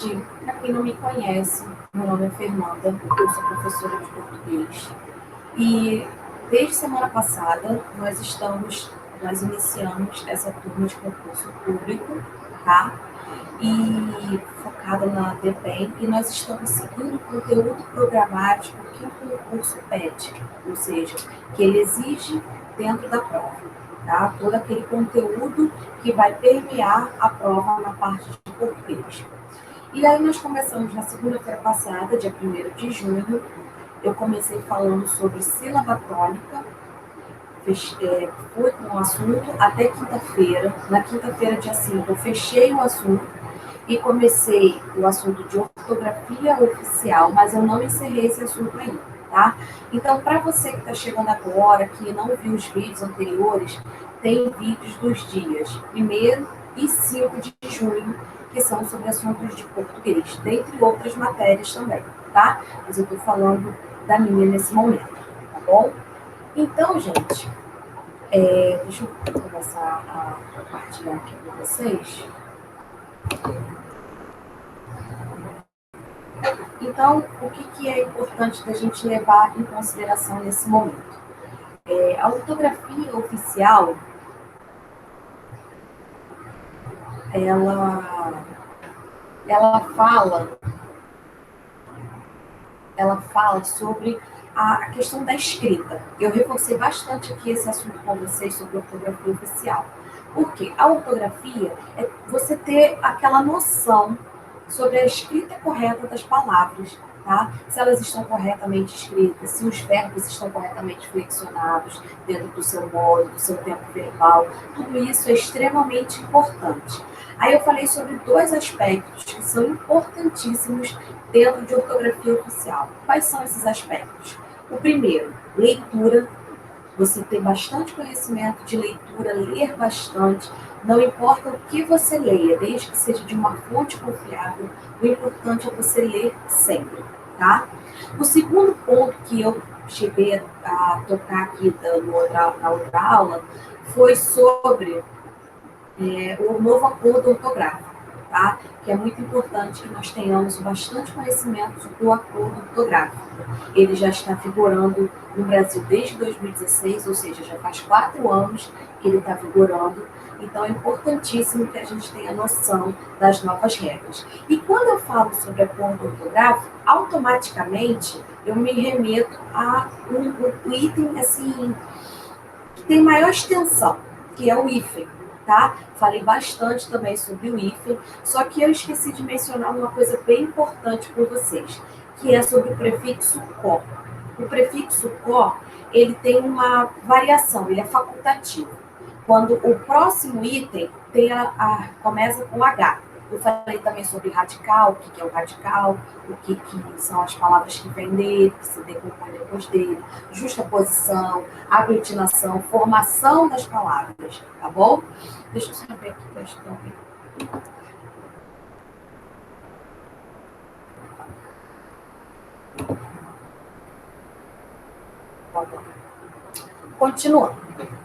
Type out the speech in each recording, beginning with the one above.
Para quem não me conhece, meu nome é Fernanda, eu sou professora de português. E desde semana passada, nós iniciamos essa turma de concurso público, tá? E focada na DEPEN, e nós estamos seguindo o conteúdo programático que o concurso pede, ou seja, que ele exige dentro da prova, tá? Todo aquele conteúdo que vai permear a prova na parte de português. E aí nós começamos na segunda-feira passada, dia 1º de junho, eu comecei falando sobre sílaba tônica, fui com o assunto até quinta-feira. Na quinta-feira, dia 5, eu fechei o assunto e comecei o assunto de ortografia oficial, mas eu não encerrei esse assunto ainda, tá? Então, para você que está chegando agora, que não viu os vídeos anteriores, tem vídeos dos dias 1º e 5 de junho, que são sobre assuntos de português, dentre outras matérias também, tá? Mas eu estou falando da minha nesse momento, tá bom? Então, gente, deixa eu começar a compartilhar aqui com vocês. Então, o que é importante da gente levar em consideração nesse momento? A ortografia oficial, ela fala sobre a questão da escrita. Eu reforcei bastante aqui esse assunto com vocês sobre ortografia oficial. Porque a ortografia é você ter aquela noção sobre a escrita correta das palavras, tá? Se elas estão corretamente escritas, se os verbos estão corretamente flexionados dentro do seu modo, do seu tempo verbal, tudo isso é extremamente importante. Aí eu falei sobre 2 aspectos que são importantíssimos dentro de ortografia oficial. Quais são esses aspectos? O primeiro, leitura. Você ter bastante conhecimento de leitura, ler bastante, não importa o que você leia, desde que seja de uma fonte confiável, o importante é você ler sempre, tá? O segundo ponto que eu cheguei a tocar aqui na outra aula foi sobre o novo acordo ortográfico, tá? Que é muito importante que nós tenhamos bastante conhecimento do acordo ortográfico. Ele já está vigorando no Brasil desde 2016, ou seja, já faz 4 anos que ele está vigorando. Então, é importantíssimo que a gente tenha noção das novas regras. E quando eu falo sobre acordo ortográfico, automaticamente eu me remeto a um item assim, que tem maior extensão, que é o hífen. Tá? Falei bastante também sobre o hífen, só que eu esqueci de mencionar uma coisa bem importante para vocês, que é sobre o prefixo có. O prefixo có, ele tem uma variação, ele é facultativo. Quando o próximo item começa com H. Eu falei também sobre radical, o que é o radical, o que são as palavras que vêm dele, que se decompõem depois dele, justaposição, aglutinação, formação das palavras, tá bom? Deixa eu só ver aqui a questão. Continuando.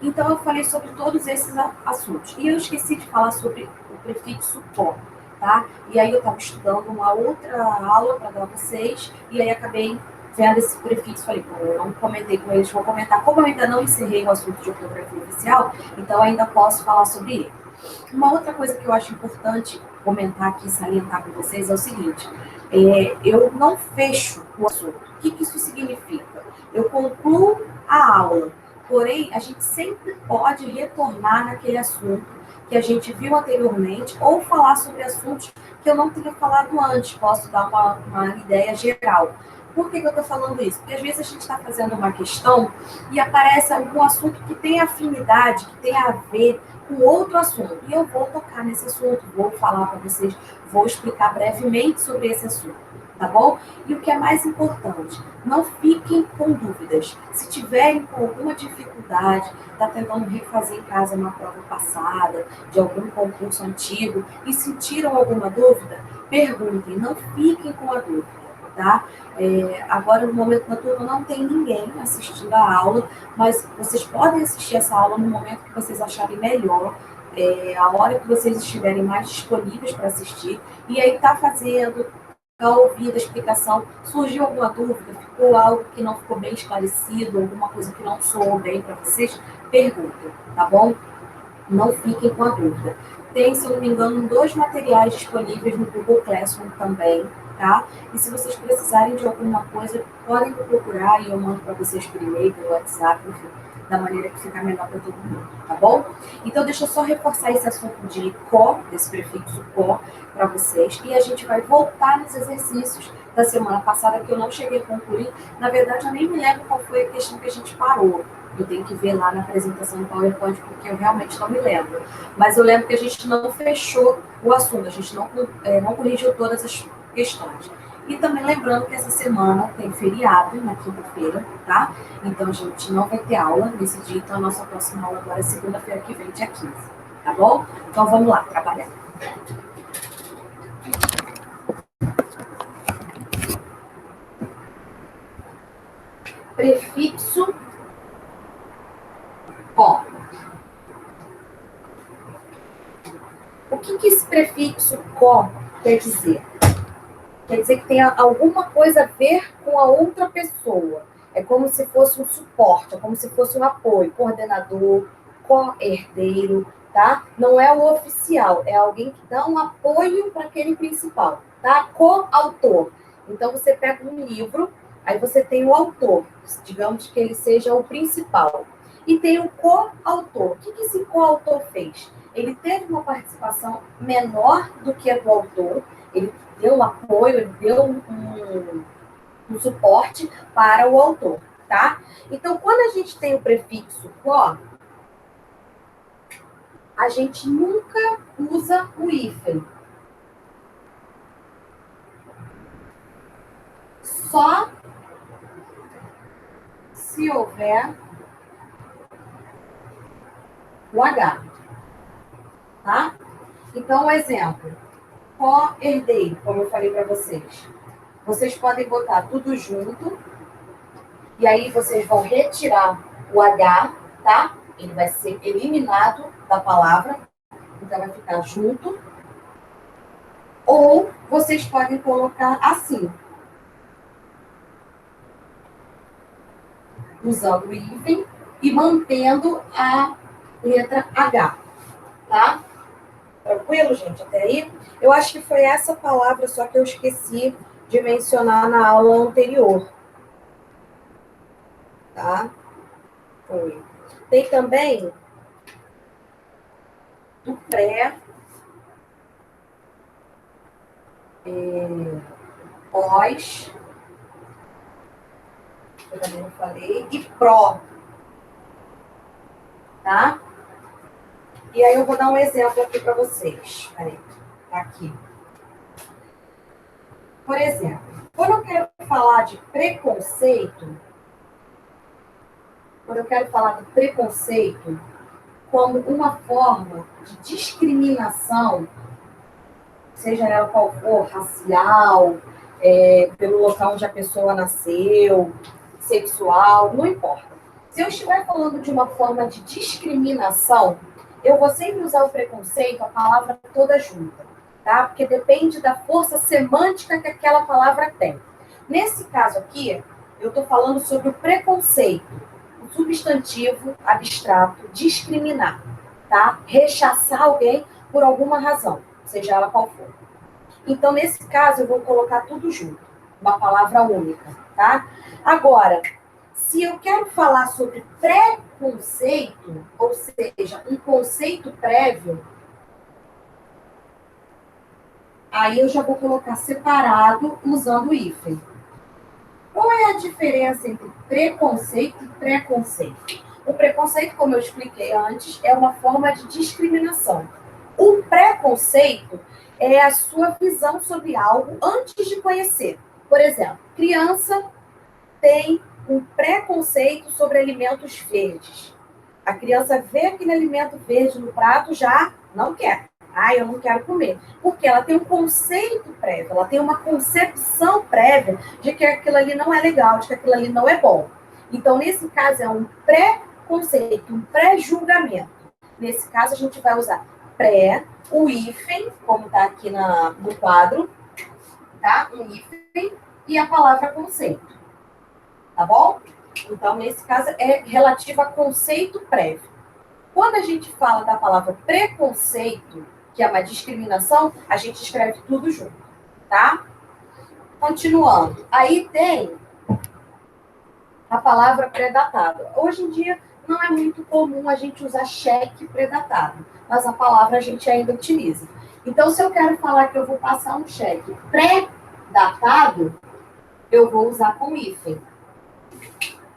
Então, eu falei sobre todos esses assuntos. E eu esqueci de falar sobre o prefixo có, tá? E aí eu estava estudando uma outra aula para dar a vocês, e aí acabei vendo esse prefixo. Falei, pô, eu não comentei com eles, vou comentar. Como eu ainda não encerrei o assunto de ortografia oficial, então ainda posso falar sobre ele. Uma outra coisa que eu acho importante comentar aqui, salientar com vocês, é o seguinte: eu não fecho o assunto. O que isso significa? Eu concluo a aula, porém, a gente sempre pode retornar naquele assunto que a gente viu anteriormente ou falar sobre assuntos que eu não tenha falado antes. Posso dar uma ideia geral. Por que eu estou falando isso? Porque às vezes a gente está fazendo uma questão e aparece algum assunto que tem afinidade, que tem a ver com outro assunto. E eu vou tocar nesse assunto, vou falar para vocês, vou explicar brevemente sobre esse assunto, tá bom? E o que é mais importante, não fiquem com dúvidas. Se tiverem com alguma dificuldade, está tentando refazer em casa uma prova passada, de algum concurso antigo, e sentiram alguma dúvida, perguntem, não fiquem com a dúvida. Tá? Agora, no momento da turma, não tem ninguém assistindo a aula, mas vocês podem assistir essa aula no momento que vocês acharem melhor, a hora que vocês estiverem mais disponíveis para assistir, e aí tá fazendo, tá ouvindo a explicação, surgiu alguma dúvida, ficou algo que não ficou bem esclarecido, alguma coisa que não soou bem para vocês, perguntem, tá bom? Não fiquem com a dúvida. Tem, se eu não me engano, 2 materiais disponíveis no Google Classroom também, tá? E se vocês precisarem de alguma coisa, podem me procurar e eu mando para vocês por e-mail, pelo WhatsApp, enfim, da maneira que ficar melhor para todo mundo, tá bom? Então, deixa eu só reforçar esse assunto de co, desse prefixo co, para vocês, e a gente vai voltar nos exercícios da semana passada, que eu não cheguei a concluir. Na verdade, eu nem me lembro qual foi a questão que a gente parou. Eu tenho que ver lá na apresentação do PowerPoint, porque eu realmente não me lembro. Mas eu lembro que a gente não fechou o assunto, a gente não corrigiu todas as questões. E também lembrando que essa semana tem feriado, na quinta-feira, tá? Então a gente não vai ter aula nesse dia, então a nossa próxima aula agora é segunda-feira que vem, dia 15, tá bom? Então vamos lá, trabalhar. Prefixo ó. O que esse prefixo co quer dizer? Quer dizer que tem alguma coisa a ver com a outra pessoa. É como se fosse um suporte, é como se fosse um apoio, coordenador, co-herdeiro, tá? Não é o oficial, é alguém que dá um apoio para aquele principal, tá? Co-autor. Então, você pega um livro, aí você tem o autor, digamos que ele seja o principal. E tem o co-autor. O que esse co-autor fez? Ele teve uma participação menor do que a do autor, ele deu um apoio, ele deu um suporte para o autor, tá? Então, quando a gente tem o prefixo co, a gente nunca usa o hífen. Só se houver o H, tá? Então, um exemplo, co-herdeiro, como eu falei para vocês. Vocês podem botar tudo junto, e aí vocês vão retirar o H, tá? Ele vai ser eliminado da palavra, então vai ficar junto. Ou vocês podem colocar assim, usando o hífen e mantendo a letra H, tá? Tranquilo, gente? Até aí? Eu acho que foi essa palavra só que eu esqueci de mencionar na aula anterior. Tá? Foi. Tem também do pré, pós, eu também não falei, e pró. Tá? E aí eu vou dar um exemplo aqui para vocês. Peraí, tá aqui. Por exemplo, quando eu quero falar de preconceito, como uma forma de discriminação, seja ela qual for, racial, pelo local onde a pessoa nasceu, sexual, não importa. Se eu estiver falando de uma forma de discriminação, eu vou sempre usar o preconceito, a palavra toda junta, tá? Porque depende da força semântica que aquela palavra tem. Nesse caso aqui, eu estou falando sobre o preconceito, o substantivo abstrato, discriminar, tá? Rechaçar alguém por alguma razão, seja ela qual for. Então, nesse caso, eu vou colocar tudo junto, uma palavra única, tá? Agora, se eu quero falar sobre preconceito, ou seja, um conceito prévio, aí eu já vou colocar separado usando o hífen. Qual é a diferença entre preconceito e preconceito? O preconceito, como eu expliquei antes, é uma forma de discriminação. O preconceito é a sua visão sobre algo antes de conhecer. Por exemplo, criança tem um preconceito sobre alimentos verdes. A criança vê aquele alimento verde no prato, já não quer. Eu não quero comer. Porque ela tem um conceito prévio, ela tem uma concepção prévia de que aquilo ali não é legal, de que aquilo ali não é bom. Então, nesse caso, é um preconceito, um pré-julgamento. Nesse caso, a gente vai usar pré, o hífen, como está aqui no quadro, tá? Um hífen e a palavra conceito, tá bom? Então, nesse caso, é relativo a conceito prévio. Quando a gente fala da palavra preconceito, que é uma discriminação, a gente escreve tudo junto, tá? Continuando. Aí tem a palavra pré-datado. Hoje em dia, não é muito comum a gente usar cheque pré-datado, mas a palavra a gente ainda utiliza. Então, se eu quero falar que eu vou passar um cheque pré-datado, eu vou usar com hífen,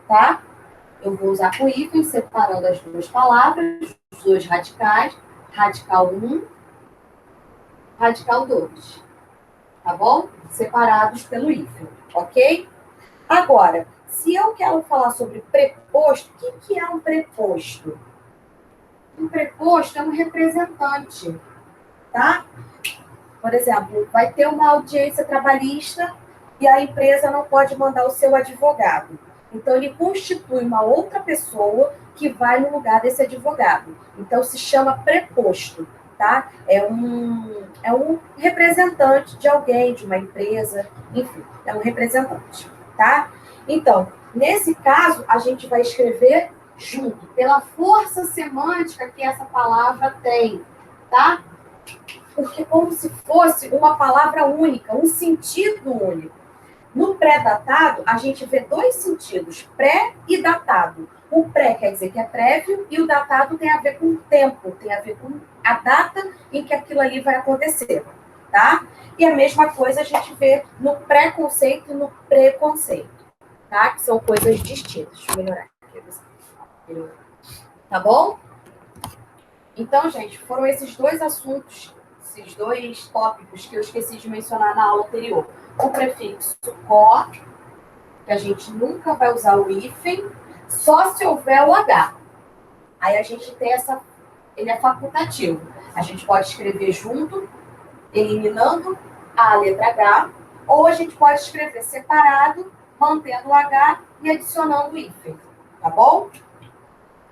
tá? Eu vou usar com hífen, separando as duas palavras, os dois radicais, radical 1, radical 2, tá bom? Separados pelo hífen, ok? Agora, se eu quero falar sobre preposto, o que é um preposto? Um preposto é um representante, tá? Por exemplo, vai ter uma audiência trabalhista e a empresa não pode mandar o seu advogado. Então, ele constitui uma outra pessoa que vai no lugar desse advogado. Então, se chama preposto, tá? É um representante de alguém, de uma empresa, enfim, é um representante, tá? Então, nesse caso, a gente vai escrever junto, pela força semântica que essa palavra tem, tá? Porque como se fosse uma palavra única, um sentido único. No pré-datado, a gente vê dois sentidos, pré e datado. O pré quer dizer que é prévio e o datado tem a ver com o tempo, tem a ver com a data em que aquilo ali vai acontecer, tá? E a mesma coisa a gente vê no pré-conceito e no preconceito, tá? Que são coisas distintas. Deixa eu melhorar aqui. Tá bom? Então, gente, foram esses dois assuntos, esses dois tópicos que eu esqueci de mencionar na aula anterior. O prefixo có, que a gente nunca vai usar o hífen, só se houver o H. Aí a gente tem ele é facultativo. A gente pode escrever junto, eliminando a letra H, ou a gente pode escrever separado, mantendo o H e adicionando o hífen, tá bom?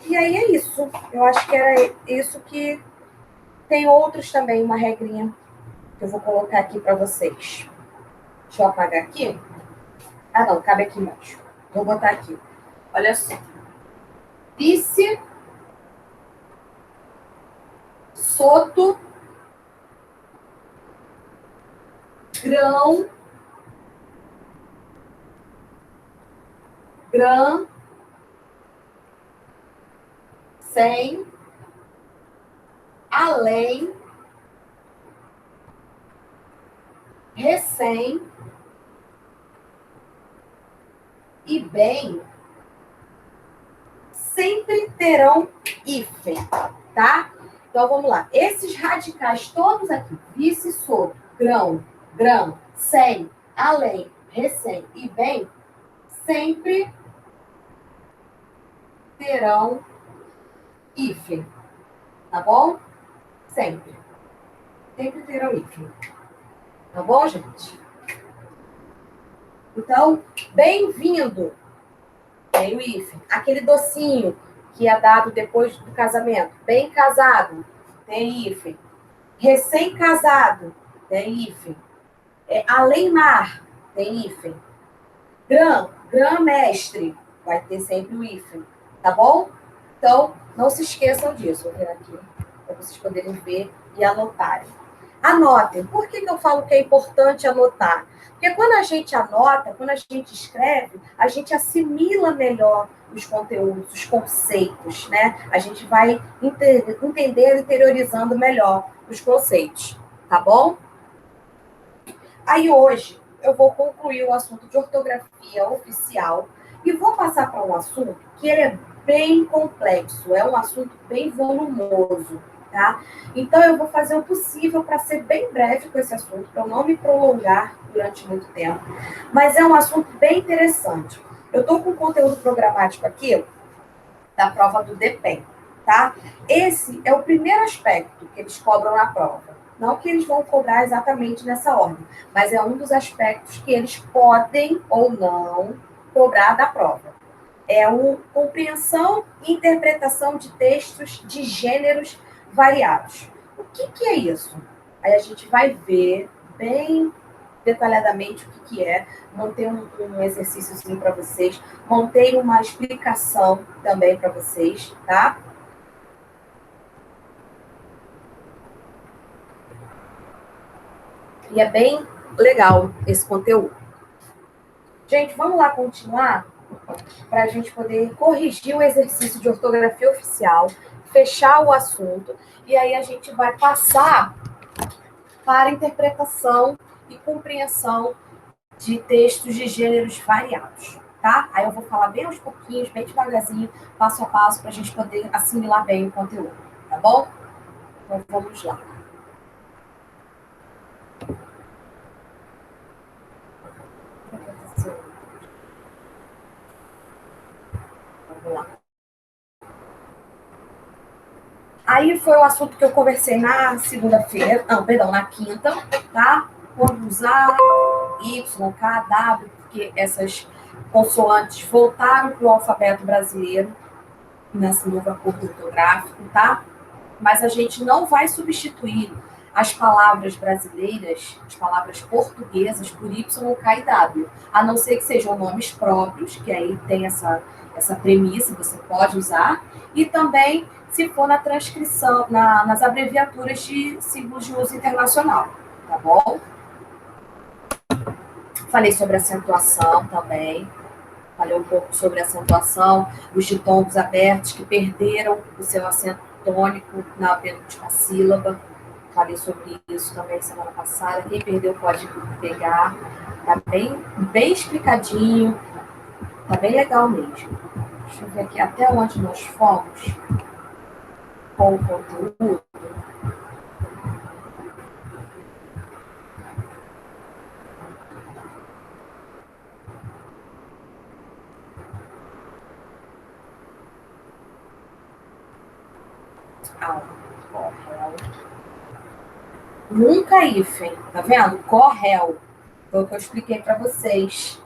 E aí é isso. Eu acho que era isso que... Tem outros também, uma regrinha que eu vou colocar aqui para vocês. Deixa eu apagar aqui. Ah, não, cabe aqui embaixo. Vou botar aqui. Olha só. Vice, soto, grão, grã, sem, além, recém e bem sempre terão hífen, tá? Então, vamos lá. Esses radicais todos aqui, vice, soto, grão, grã, sem, além, recém e bem, sempre terão hífen, tá bom? Sempre. Sempre terão hífen. Tá bom, gente? Então, bem-vindo. Tem o hífen. Aquele docinho que é dado depois do casamento. Bem casado. Tem hífen. Recém-casado. Tem hífen. Além-mar. Tem hífen. Grã-mestre. Vai ter sempre o hífen. Tá bom? Então, não se esqueçam disso. Vou ver aqui para vocês poderem ver e anotarem. Anotem. Por que eu falo que é importante anotar? Porque quando a gente anota, quando a gente escreve, a gente assimila melhor os conteúdos, os conceitos, né? A gente vai entender, interiorizando melhor os conceitos, tá bom? Aí hoje eu vou concluir o assunto de ortografia oficial e vou passar para um assunto que ele é bem complexo, é um assunto bem volumoso, tá? Então, eu vou fazer o possível para ser bem breve com esse assunto, para eu não me prolongar durante muito tempo, mas é um assunto bem interessante. Eu estou com conteúdo programático aqui da prova do DEPEN, tá? Esse é o primeiro aspecto que eles cobram na prova. Não que eles vão cobrar exatamente nessa ordem, mas é um dos aspectos que eles podem ou não cobrar da prova. É o compreensão e interpretação de textos de gêneros variados. O que é isso? Aí a gente vai ver bem detalhadamente o que é. Montei um exercíciozinho para vocês, montei uma explicação também para vocês, tá? E é bem legal esse conteúdo. Gente, vamos lá continuar para a gente poder corrigir o exercício de ortografia oficial, fechar o assunto, e aí a gente vai passar para interpretação e compreensão de textos de gêneros variados, tá? Aí eu vou falar bem aos pouquinhos, bem devagarzinho, passo a passo, para a gente poder assimilar bem o conteúdo, tá bom? Então vamos lá. Vamos lá. Aí foi o assunto que eu conversei na segunda-feira, na quinta, tá? Como usar Y, K, W, porque essas consoantes voltaram para o alfabeto brasileiro nesse novo acordo ortográfico, tá? Mas a gente não vai substituir as palavras brasileiras, as palavras portuguesas, por Y, K e W, a não ser que sejam nomes próprios, que aí tem essa premissa, você pode usar, e também se for na transcrição, nas abreviaturas de símbolos de uso internacional, tá bom? Falei sobre acentuação também, falei um pouco sobre acentuação, os ditongos abertos que perderam o seu acento tônico na penúltima sílaba. Falei sobre isso também semana passada. Quem perdeu pode pegar. Tá bem explicadinho. Tá bem legal mesmo. Deixa eu ver aqui até onde nós fomos com o conteúdo. Correl. Nunca hífen, tá vendo? Correl. Foi o que eu expliquei para vocês.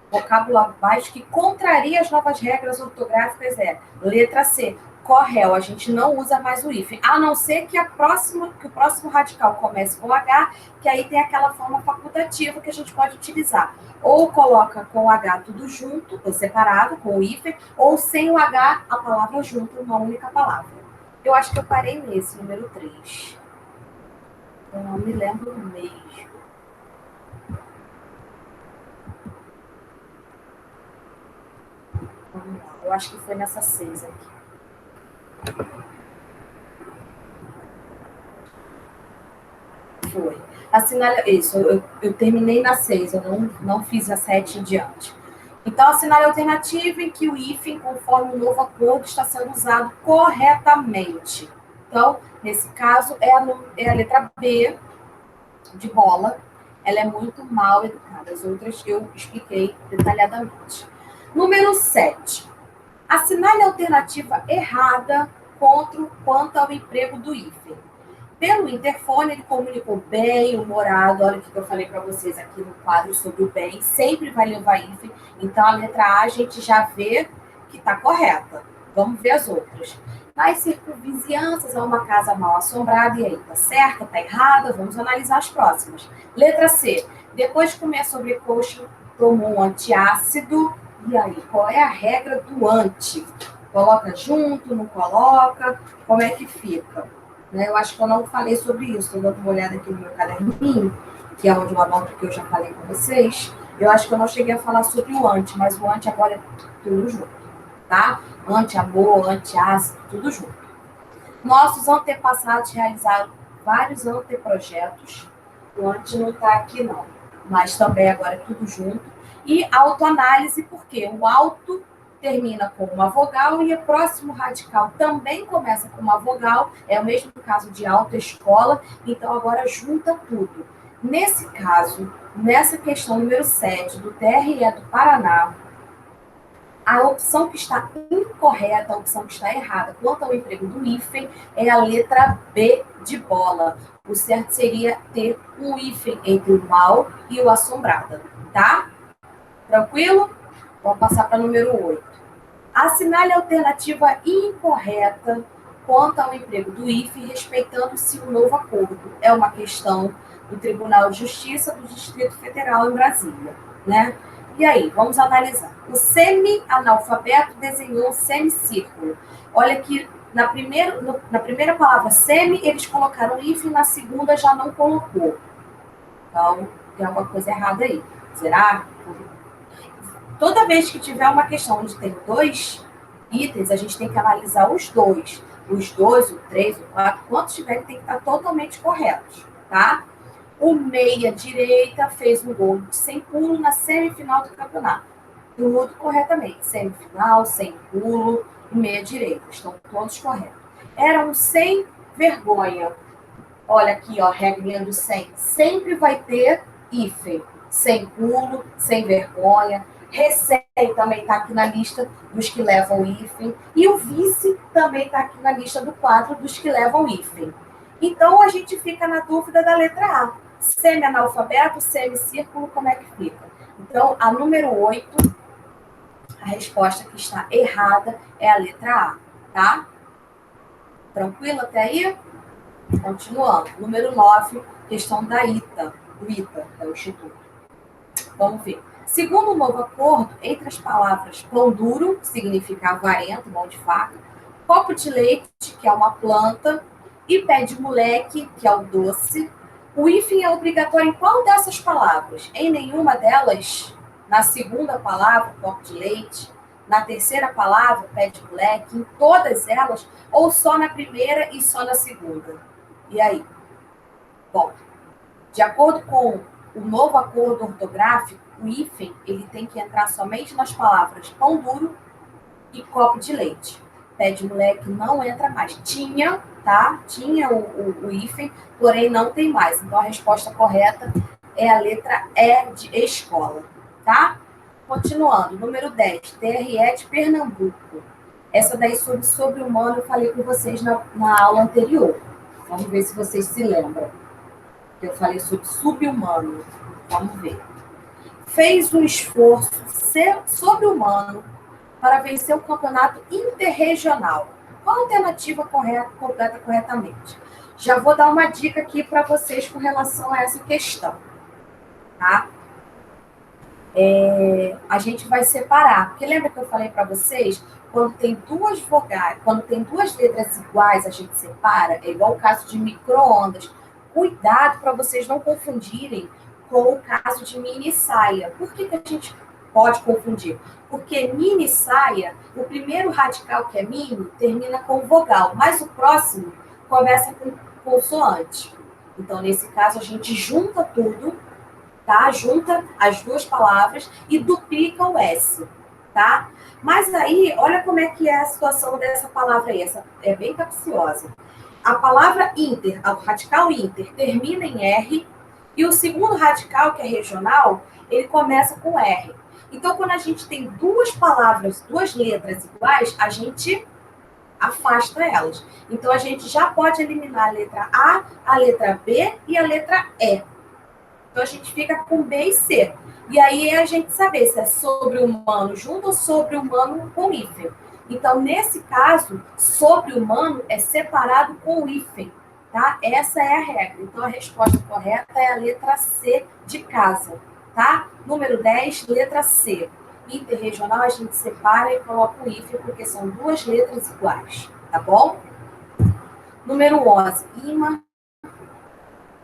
Vocabulário baixo que contraria as novas regras ortográficas é letra C, correl. A gente não usa mais o hífen, a não ser que o próximo radical comece com H, que aí tem aquela forma facultativa que a gente pode utilizar. Ou coloca com o H tudo junto, ou separado, com o hífen, ou sem o H, a palavra junto, uma única palavra. Eu acho que eu parei nesse, número 3. Eu não me lembro mesmo. Eu acho que foi nessa 6 aqui. Foi. Isso, eu terminei na 6, eu não fiz a 7 em diante. Então, assinale a alternativa em que o hífen, conforme o novo acordo, está sendo usado corretamente. Então, nesse caso, é a letra B, de bola. Ela é muito mal educada. As outras eu expliquei detalhadamente. Número 7. Assinale a alternativa errada quanto ao emprego do hífen. Pelo interfone, ele comunicou bem, humorado. Olha o que eu falei para vocês aqui no quadro sobre o bem. Sempre vai levar hífen. Então, a letra A a gente já vê que está correta. Vamos ver as outras. Nas circunvizinhanças, há uma casa mal assombrada. E aí, tá certa, tá errada? Vamos analisar as próximas. Letra C. Depois de comer sobrecoxa, tomou um antiácido. E aí, qual é a regra do anti? Coloca junto, não coloca? Como é que fica? Eu acho que eu não falei sobre isso. Estou dando uma olhada aqui no meu caderninho, que é onde eu anoto que eu já falei com vocês. Eu acho que eu não cheguei a falar sobre o anti, mas o anti agora é tudo junto, tá? Anti-amor, anti-ácido, tudo junto. Nossos antepassados realizaram vários anteprojetos. O anti não está aqui, não. Mas também agora é tudo junto. E autoanálise, porque o auto termina com uma vogal e o próximo radical também começa com uma vogal, é o mesmo caso de autoescola, então agora junta tudo. Nesse caso, nessa questão número 7 do TRE do Paraná, a opção que está incorreta, a opção que está errada quanto ao emprego do hífen é a letra B de bola. O certo seria ter um hífen entre o mal e o assombrada, tá? Tranquilo? Vamos passar para o número 8. Assinale a alternativa incorreta quanto ao emprego do IFE, respeitando-se o novo acordo. É uma questão do Tribunal de Justiça do Distrito Federal em Brasília, né? E aí, vamos analisar. O semi-analfabeto desenhou um semicírculo. Olha que na primeira palavra semi, eles colocaram IFE, na segunda já não colocou. Então, tem alguma coisa errada aí. Será? Toda vez que tiver uma questão onde tem dois itens, a gente tem que analisar os dois. Os dois, o três, o quatro, quantos tiver, tem que estar totalmente corretos, tá? O meia-direita fez um gol sem pulo na semifinal do campeonato. Tudo corretamente. Semifinal, sem pulo, meia-direita. Estão todos corretos. Era um sem vergonha. Olha aqui, ó, regrinha do 100. Sempre vai ter hífen. Sem pulo, sem vergonha. Recém também está aqui na lista dos que levam hífen. E o vice também está aqui na lista do quadro dos que levam hífen. Então, a gente fica na dúvida da letra A. Semi-analfabeto, semicírculo, como é que fica? Então, a número 8, a resposta que está errada é a letra A, tá? Tranquilo até aí? Continuando. Número 9, questão da ITA. O ITA é o Instituto. Vamos ver. Segundo o novo acordo, entre as palavras pão duro, que significa avarento, mão de faca, copo de leite, que é uma planta, e pé de moleque, que é o doce, o hífen é obrigatório em qual dessas palavras? Em nenhuma delas? Na segunda palavra, copo de leite? Na terceira palavra, pé de moleque? Em todas elas? Ou só na primeira e só na segunda? E aí? Bom, de acordo com o novo acordo ortográfico, o hífen ele tem que entrar somente nas palavras pão duro e copo de leite. Pé de moleque não entra mais. Tinha, tá? Tinha o hífen, porém não tem mais. Então a resposta correta é a letra E de escola, tá? Continuando, número 10, TRE de Pernambuco. Essa daí sobre humano eu falei com vocês na aula anterior. Vamos ver se vocês se lembram. Eu falei sobre subhumano. Vamos ver. Fez um esforço sobre-humano para vencer o campeonato interregional. Qual a alternativa completa corretamente? Já vou dar uma dica aqui para vocês com relação a essa questão. Tá? A gente vai separar. Porque lembra que eu falei para vocês? Quando tem duas vogais, quando tem duas letras iguais, a gente separa. É igual o caso de micro-ondas. Cuidado para vocês não confundirem com o caso de mini saia. Por que a gente pode confundir? Porque mini saia, o primeiro radical que é mini, termina com vogal, mas o próximo começa com consoante. Então, nesse caso, a gente junta tudo, tá? Junta as duas palavras e duplica o S, tá? Mas aí, olha como é que é a situação dessa palavra aí. Essa é bem capciosa. A palavra inter, o radical inter, termina em R, e o segundo radical, que é regional, ele começa com R. Então, quando a gente tem duas palavras, duas letras iguais, a gente afasta elas. Então, a gente já pode eliminar a letra a letra B e a letra E. Então, a gente fica com B e C. E aí, a gente saber se é sobre-humano junto ou sobre-humano com hífen. Então, nesse caso, sobre-humano é separado com o hífen, tá? Essa é a regra. Então, a resposta correta é a letra C de casa, tá? Número 10, letra C. Interregional, a gente separa e coloca o hífen, porque são duas letras iguais, tá bom? Número 11, imã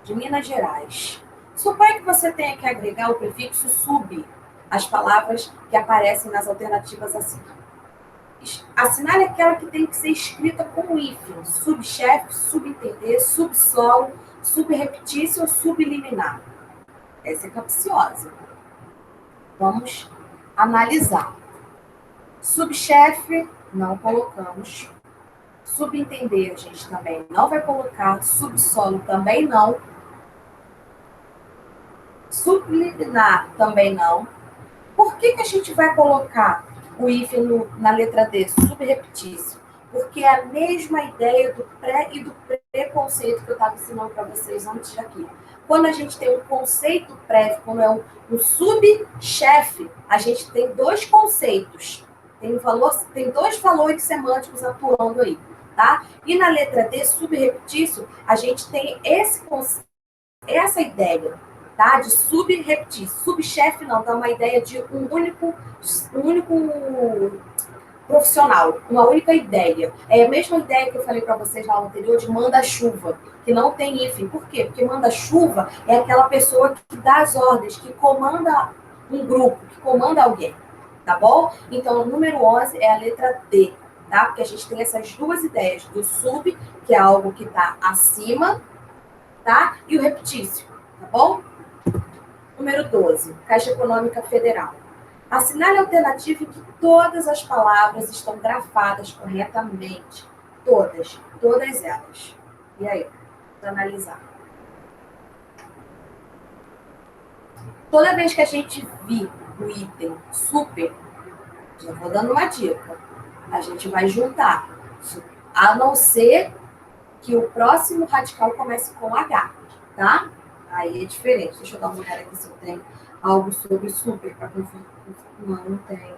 de Minas Gerais. Suponha que você tenha que agregar o prefixo sub às palavras que aparecem nas alternativas assim. Assinale aquela que tem que ser escrita com hífen: subchefe, subentender, subsolo, subrepetício ou subliminar. Essa é capciosa. Vamos analisar. Subchefe, não colocamos. Subentender, a gente também não vai colocar. Subsolo, também não. Subliminar, também não. Por que a gente vai colocar o hífen na letra D, subrepetício? Porque é a mesma ideia do pré e do preconceito que eu estava ensinando para vocês antes aqui. Quando a gente tem um conceito prévio, quando é um subchefe, a gente tem dois conceitos, Tem, valor, tem dois valores semânticos atuando aí, tá? E na letra D, subrepetício, a gente tem essa ideia, tá? De subrepetício. Subchefe não, dá uma ideia de um único profissional, uma única ideia. É a mesma ideia que eu falei para vocês na aula anterior de manda-chuva, que não tem hífen. Por quê? Porque manda-chuva é aquela pessoa que dá as ordens, que comanda um grupo, que comanda alguém, tá bom? Então, o número 11 é a letra D, tá? Porque a gente tem essas duas ideias, do sub, que é algo que está acima, tá? E o repetício, tá bom? Número 12, Caixa Econômica Federal. Assinale a alternativa em que todas as palavras estão grafadas corretamente. Todas elas. E aí? Vamos analisar. Toda vez que a gente vir o item super, já vou dando uma dica, a gente vai juntar. A não ser que o próximo radical comece com H, tá? Aí é diferente. Deixa eu dar uma olhada aqui se eu tenho algo sobre super para conferir. Não tem.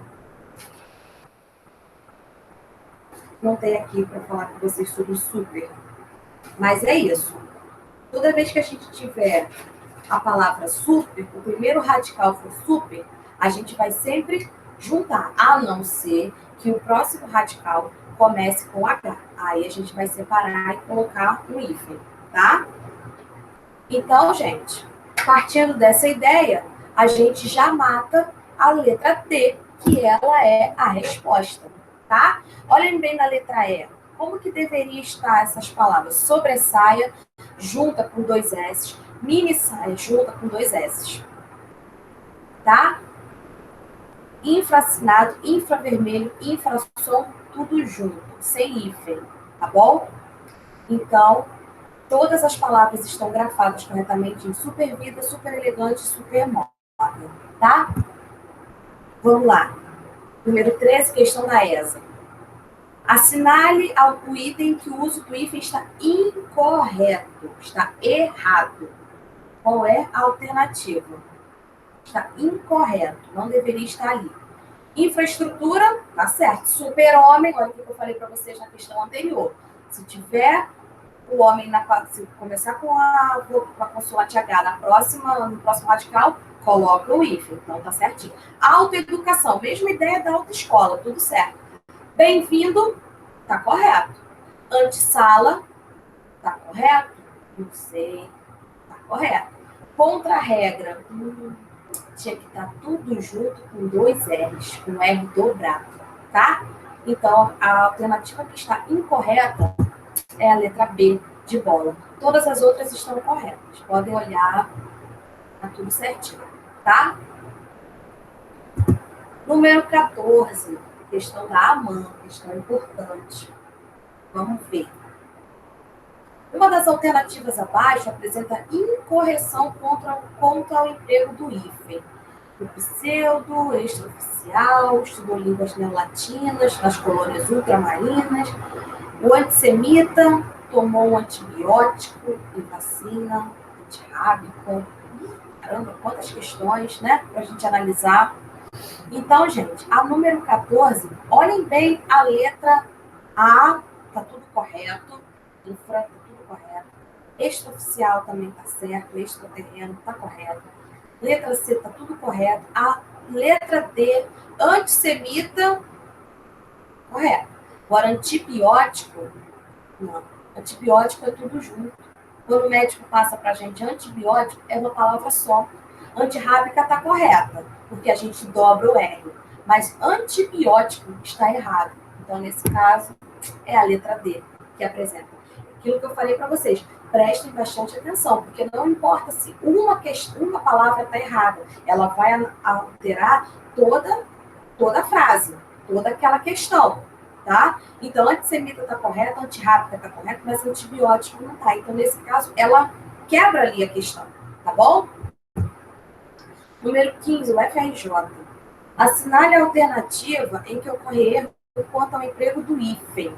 Não tem aqui para falar com vocês sobre super. Mas é isso. Toda vez que a gente tiver a palavra super, o primeiro radical for super, a gente vai sempre juntar, a não ser que o próximo radical comece com H. Aí a gente vai separar e colocar um hífen, tá? Então, gente, partindo dessa ideia, a gente já mata a letra T, que ela é a resposta, tá? Olhem bem na letra E. Como que deveria estar essas palavras? Sobressaia, junta com dois S, mini saia, junta com dois S, tá? Infraassinado, infravermelho, infrasom, tudo junto, sem hífen, tá bom? Então, todas as palavras estão grafadas corretamente em super vida, super elegante, super móvel, tá? Vamos lá. Número 13, questão da ESA. Assinale o item que o uso do hífen está incorreto, está errado. Qual é a alternativa? Está incorreto, não deveria estar ali. Infraestrutura, tá certo. Super-homem, olha o que eu falei para vocês na questão anterior. Se tiver o homem, se começar com a consoante H no próximo radical, coloca o hífen. Então, tá certinho. Autoeducação, mesma ideia da autoescola, tudo certo. Bem-vindo, tá correto. Antessala, tá correto? Não sei, tá correto. Contra-regra, tinha que estar tudo junto com dois R's, com R dobrado, tá? Então, a alternativa que está incorreta é a letra B, de bola. Todas as outras estão corretas. Podem olhar, tá tudo certinho, tá? Número 14, questão da AMAN, questão importante. Vamos ver. Uma das alternativas abaixo apresenta incorreção contra o emprego do hífen. O pseudo, extraoficial, estudou línguas neolatinas nas colônias ultramarinas. O antissemita tomou um antibiótico e vacina antirrábica. Caramba, quantas questões, né? Para a gente analisar. Então, gente, a número 14, olhem bem a letra A, tá tudo correto. Infra, tá tudo correto. Extraoficial também tá certo. Extraterreno tá correto. Letra C tá tudo correto. A letra D, antissemita, correto. Agora, antibiótico, não. Antibiótico é tudo junto. Quando o médico passa pra gente antibiótico, é uma palavra só. Antirrábica tá correta, porque a gente dobra o R. Mas antibiótico está errado. Então, nesse caso, é a letra D que apresenta. Aquilo que eu falei para vocês, prestem bastante atenção, porque não importa se uma palavra está errada, ela vai alterar toda a frase, toda aquela questão, tá? Então, antissemita está correta, antirrábica está correta, mas antibiótico não está. Então, nesse caso, ela quebra ali a questão, tá bom? Número 15, o FRJ. Assinale a alternativa em que ocorre erro quanto ao emprego do hífen.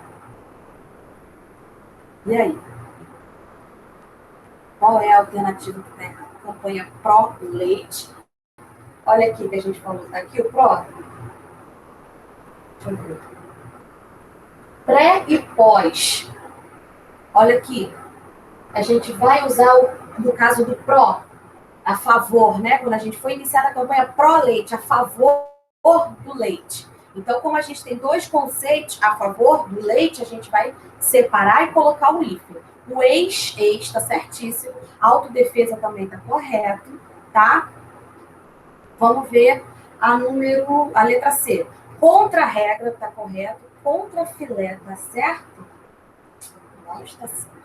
E aí? Qual é a alternativa que tem? Campanha pró-leite. Olha aqui que a gente falou, tá aqui o pró. Deixa eu ver. Pré e pós. Olha aqui. A gente vai usar, no caso do pró, a favor, né? Quando a gente foi iniciar a campanha pró-leite, a favor do leite. Então, como a gente tem dois conceitos a favor do leite, a gente vai separar e colocar o hífen. O ex está certíssimo. A autodefesa também está correto, tá? Vamos ver a letra C. Contra a regra está correto. Contra filé está certo? Não está certo.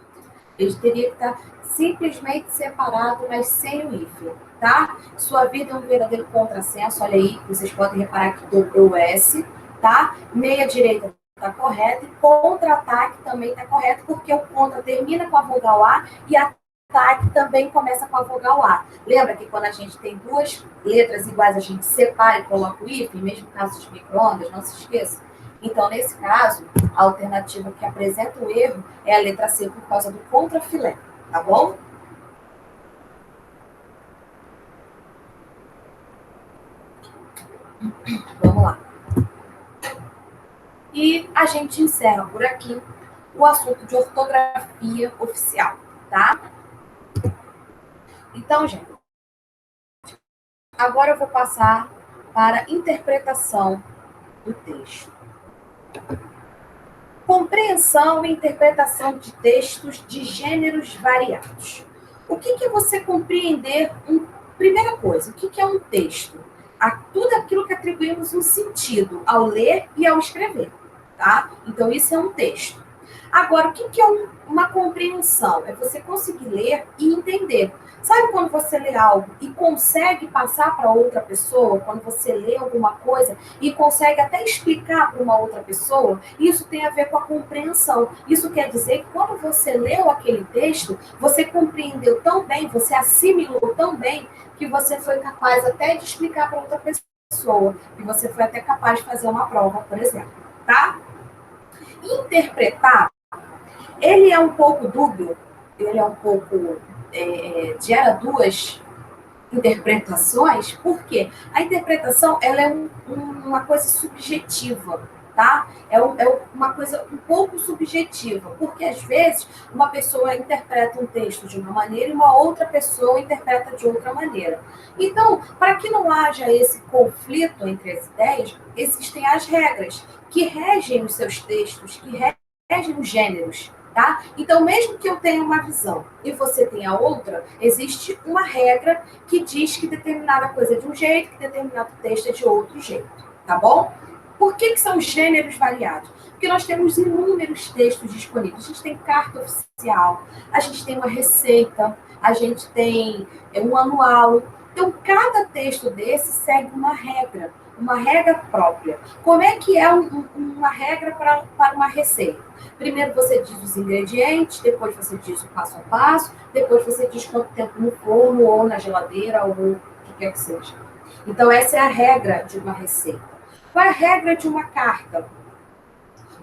Ele teria que estar simplesmente separado, mas sem o hífen, tá? Sua vida é um verdadeiro contrassenso, olha aí, vocês podem reparar que dobrou o S, tá? Meia direita está correta e contra-ataque também está correto, porque o contra termina com a vogal A e ataque também começa com a vogal A. Lembra que quando a gente tem duas letras iguais, a gente separa e coloca o hífen, mesmo caso de micro-ondas, não se esqueça. Então, nesse caso, a alternativa que apresenta o erro é a letra C por causa do contrafilé, tá bom? Vamos lá. E a gente encerra por aqui o assunto de ortografia oficial, tá? Então, gente, agora eu vou passar para a interpretação do texto. Compreensão e interpretação de textos de gêneros variados. O que é você compreender? Primeira coisa, o que é um texto? Tudo aquilo que atribuímos um sentido ao ler e ao escrever, tá? Então, isso é um texto. Agora, o que é uma compreensão? É você conseguir ler e entender. Sabe quando você lê algo e consegue passar para outra pessoa? Quando você lê alguma coisa e consegue até explicar para uma outra pessoa? Isso tem a ver com a compreensão. Isso quer dizer que quando você leu aquele texto, você compreendeu tão bem, você assimilou tão bem, que você foi capaz até de explicar para outra pessoa. E você foi até capaz de fazer uma prova, por exemplo. Tá? Interpretar, ele é um pouco dúbio, ele é um pouco... gera duas interpretações, porque a interpretação ela é uma coisa subjetiva, tá? É uma coisa um pouco subjetiva, porque às vezes uma pessoa interpreta um texto de uma maneira e uma outra pessoa interpreta de outra maneira. Então, para que não haja esse conflito entre as ideias, existem as regras que regem os seus textos, que regem os gêneros. Tá? Então, mesmo que eu tenha uma visão e você tenha outra, existe uma regra que diz que determinada coisa é de um jeito, que determinado texto é de outro jeito, tá bom? Por que são gêneros variados? Porque nós temos inúmeros textos disponíveis. A gente tem carta oficial, a gente tem uma receita, a gente tem um anual. Então, cada texto desse segue uma regra própria. Como é que é uma regra para uma receita? Primeiro você diz os ingredientes, depois você diz o passo a passo, depois você diz quanto tempo no forno, ou na geladeira, ou o que quer que seja. Então, essa é a regra de uma receita. Qual é a regra de uma carta?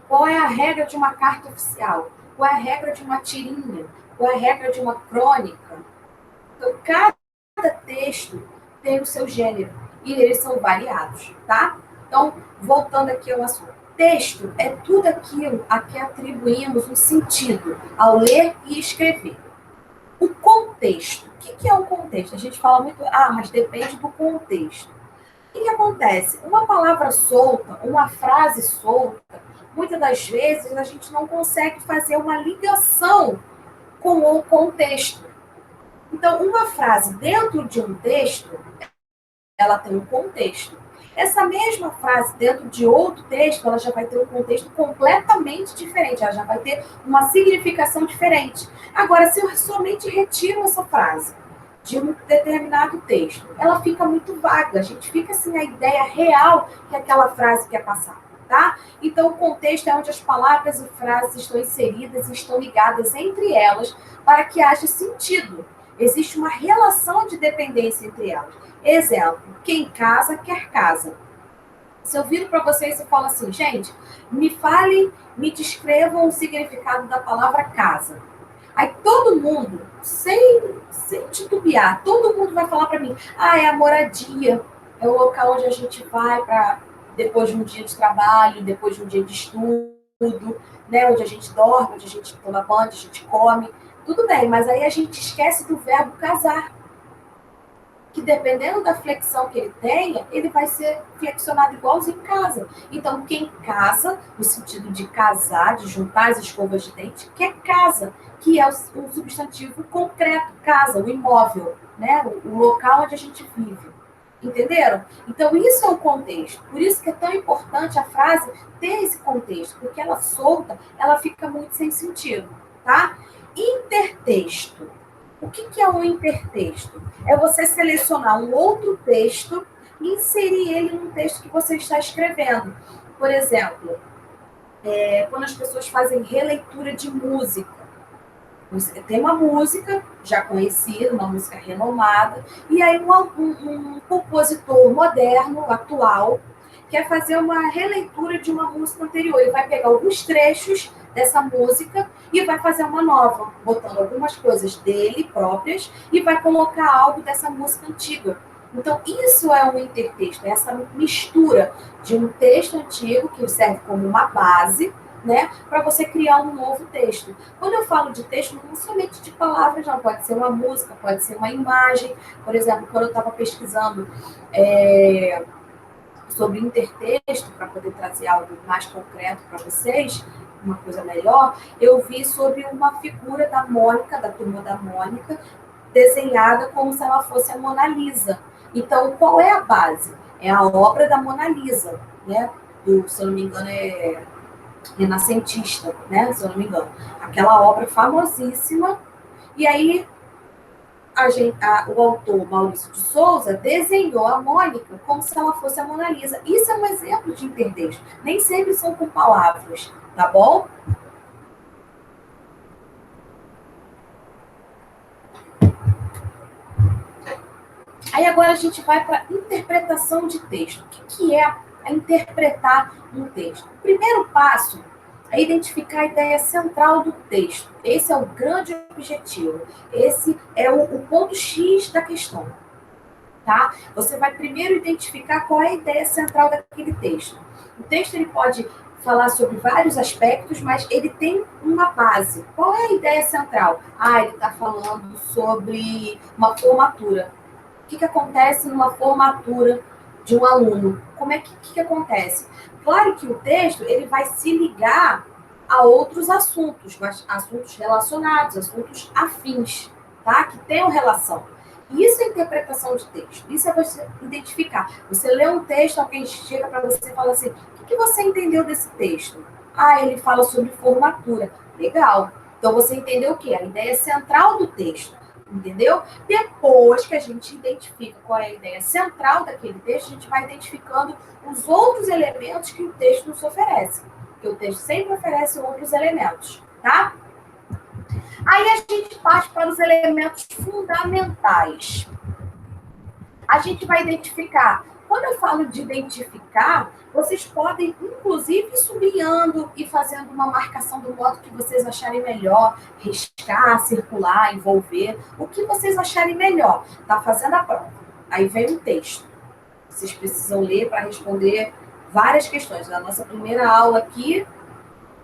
Qual é a regra de uma carta oficial? Qual é a regra de uma tirinha? Qual é a regra de uma crônica? Então, cada texto tem o seu gênero e eles são variados, tá? Então, voltando aqui ao assunto. Texto é tudo aquilo a que atribuímos um sentido ao ler e escrever. O contexto. O que é o contexto? A gente fala muito, mas depende do contexto. O que acontece? Uma palavra solta, uma frase solta, muitas das vezes a gente não consegue fazer uma ligação com o contexto. Então, uma frase dentro de um texto, ela tem um contexto. Essa mesma frase dentro de outro texto, ela já vai ter um contexto completamente diferente, ela já vai ter uma significação diferente. Agora, se eu somente retiro essa frase de um determinado texto, ela fica muito vaga, a gente fica sem a ideia real que aquela frase quer passar, tá? Então, o contexto é onde as palavras e frases estão inseridas e estão ligadas entre elas para que haja sentido. Existe uma relação de dependência entre elas. Exemplo, quem casa, quer casa. Se eu viro para vocês e falo assim, gente, me descrevam o significado da palavra casa. Aí todo mundo, sem titubear, todo mundo vai falar para mim, é a moradia, é o local onde a gente vai para depois de um dia de trabalho, depois de um dia de estudo, né? Onde a gente dorme, onde a gente toma banho, onde a gente come. Tudo bem, mas aí a gente esquece do verbo casar, que dependendo da flexão que ele tenha, ele vai ser flexionado igualzinho em casa. Então, quem casa, no sentido de casar, de juntar as escovas de dente, que é casa, que é o substantivo concreto, casa, o imóvel, né? O local onde a gente vive. Entenderam? Então, isso é o contexto. Por isso que é tão importante a frase ter esse contexto, porque ela solta, ela fica muito sem sentido, tá? Intertexto. O que é um intertexto? É você selecionar um outro texto e inserir ele num texto que você está escrevendo. Por exemplo, quando as pessoas fazem releitura de música. Você tem uma música já conhecida, uma música renomada, e aí um compositor moderno, atual, quer fazer uma releitura de uma música anterior. Ele vai pegar alguns trechos dessa música e vai fazer uma nova, botando algumas coisas dele próprias e vai colocar algo dessa música antiga. Então, isso é um intertexto, é essa mistura de um texto antigo, que serve como uma base, né, para você criar um novo texto. Quando eu falo de texto, não somente de palavras, não, pode ser uma música, pode ser uma imagem. Por exemplo, quando eu estava pesquisando sobre intertexto, para poder trazer algo mais concreto para vocês, uma coisa melhor, eu vi sobre uma figura da Mônica, da turma da Mônica, desenhada como se ela fosse a Mona Lisa. Então, qual é a base? É a obra da Mona Lisa, né? Se eu não me engano, é renascentista, né? Se eu não me engano. Aquela obra famosíssima. E aí, o autor Maurício de Souza desenhou a Mônica como se ela fosse a Mona Lisa. Isso é um exemplo de intertexto. Nem sempre são com palavras, tá bom? Aí agora a gente vai para interpretação de texto. O que é a interpretar um texto? O primeiro passo é identificar a ideia central do texto. Esse é o grande objetivo. Esse é o ponto X da questão. Tá? Você vai primeiro identificar qual é a ideia central daquele texto. O texto ele pode falar sobre vários aspectos, mas ele tem uma base. Qual é a ideia central? Ele está falando sobre uma formatura. O que acontece numa formatura de um aluno? Como é que acontece? Claro que o texto ele vai se ligar a outros assuntos, mas assuntos relacionados, assuntos afins, tá? Que tenham relação. Isso é interpretação de texto. Isso é você identificar. Você lê um texto, alguém chega para você e fala assim: o que você entendeu desse texto? Ele fala sobre formatura. Legal. Então você entendeu o quê? A ideia central do texto. Entendeu? Depois que a gente identifica qual é a ideia central daquele texto, a gente vai identificando os outros elementos que o texto nos oferece. Porque o texto sempre oferece outros elementos, tá? Aí a gente parte para os elementos fundamentais. A gente vai identificar. Quando eu falo de identificar, vocês podem, inclusive, ir sublinhando e fazendo uma marcação do modo que vocês acharem melhor, riscar, circular, envolver, o que vocês acharem melhor. Tá fazendo a prova. Aí vem um texto. Vocês precisam ler para responder várias questões. Na nossa primeira aula aqui,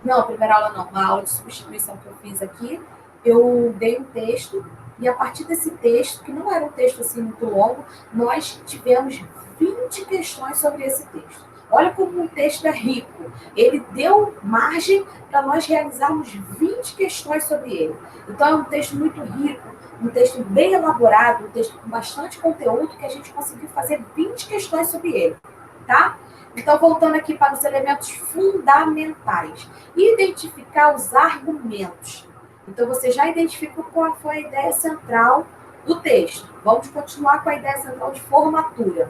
não, primeira aula não, uma aula de substituição que eu fiz aqui, eu dei um texto e a partir desse texto, que não era um texto assim muito longo, nós tivemos 20 questões sobre esse texto. Olha como o texto é rico. Ele deu margem para nós realizarmos 20 questões sobre ele. Então é um texto muito rico, um texto bem elaborado, um texto com bastante conteúdo que a gente conseguiu fazer 20 questões sobre ele, tá? Então, voltando aqui para os elementos fundamentais. Identificar os argumentos. Então, você já identificou qual foi a ideia central do texto. Vamos continuar com a ideia central de formatura.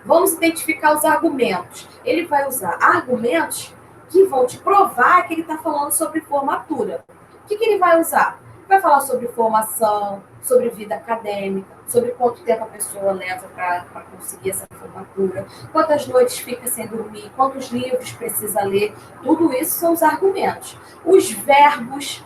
Vamos identificar os argumentos. Ele vai usar argumentos que vão te provar que ele está falando sobre formatura. O que ele vai usar? Vai falar sobre formação, sobre vida acadêmica, sobre quanto tempo a pessoa leva para conseguir essa formatura, quantas noites fica sem dormir, quantos livros precisa ler. Tudo isso são os argumentos. Os verbos